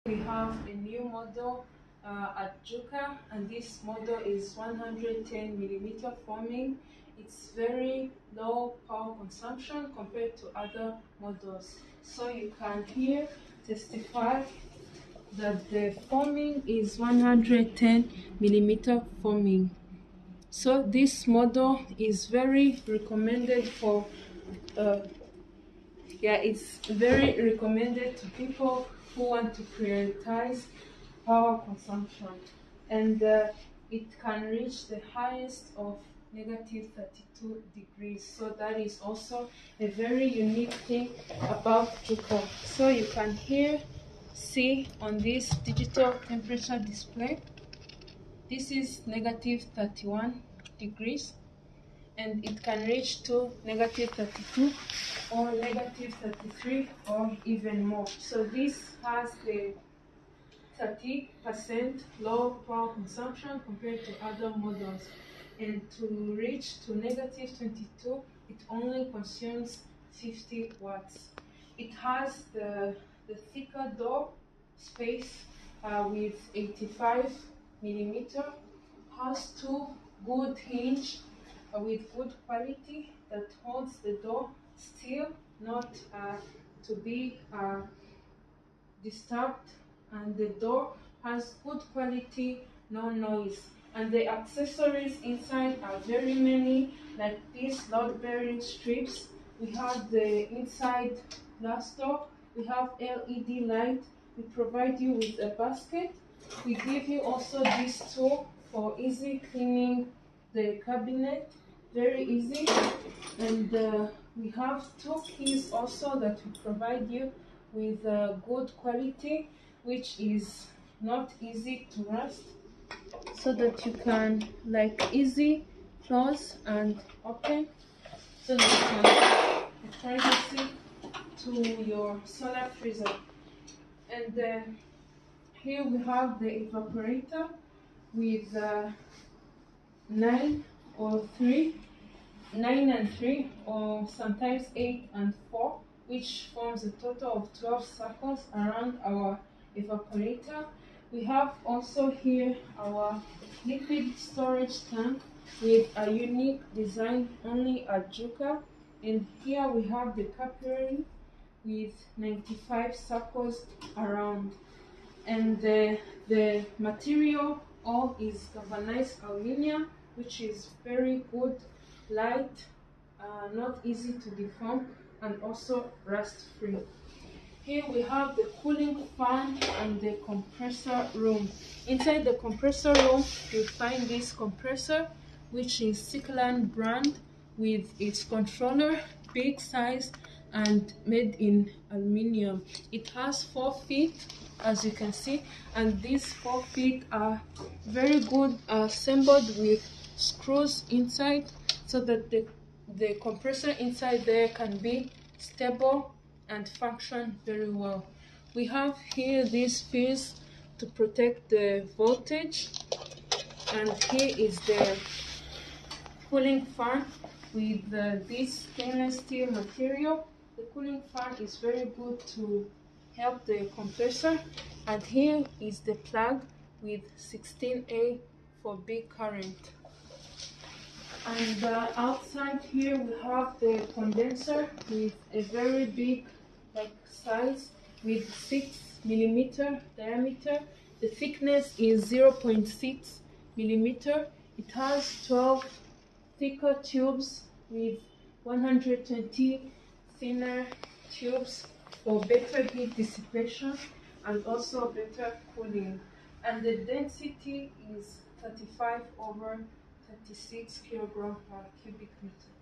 We have a new model at Juka, and this model is 110mm foaming. It's very low power consumption compared to other models. So you can here testify that the foaming is 110mm foaming. So this model is very recommended for it's very recommended to people who want to prioritize power consumption, and it can reach the highest of -32 degrees. So that is also a very unique thing about Juka. So you can here see on this digital temperature display, this is -31 degrees, and it can reach to -32 or -33 or even more. So this has the 30% low power consumption compared to other models, and to reach to -22 it only consumes 50 watts. It has the thicker door space with 85mm, has two good hinge with good quality that holds the door still, not to be disturbed, and the door has good quality, no noise. And the accessories inside are very many, like these load bearing strips. We have the inside glass door, we have LED light, we provide you with a basket, we give you also this tool for easy cleaning the cabinet, very easy. And we have two keys also that we provide you with good quality, which is not easy to rust, so that you can easy close and open, so that you can have privacy to your solar freezer. And here we have the evaporator with 9 and 3, or sometimes 8 and 4, which forms a total of 12 circles around our evaporator. We have also here our liquid storage tank with a unique design only at Juka, and here we have the capillary with 95 circles around, and the material all is galvanized aluminum, which is very good, light, not easy to deform, and also rust free. Here we have the cooling fan and the compressor room. Inside the compressor room you'll find this compressor, which is Cyclan brand, with its controller, big size and made in aluminum. It has 4 feet, as you can see, and these 4 feet are very good, assembled with screws inside, so that the compressor inside there can be stable and function very well. We have here this fuse to protect the voltage, and here is the cooling fan with this stainless steel material. The cooling fan is very good to help the compressor, and here is the plug with 16A for big current. And outside here we have the condenser with a very big size with 6mm diameter. The thickness is 0.6mm. It has 12 thicker tubes with 120 thinner tubes for better heat dissipation and also better cooling. And the density is 35/36 kg per cubic meter.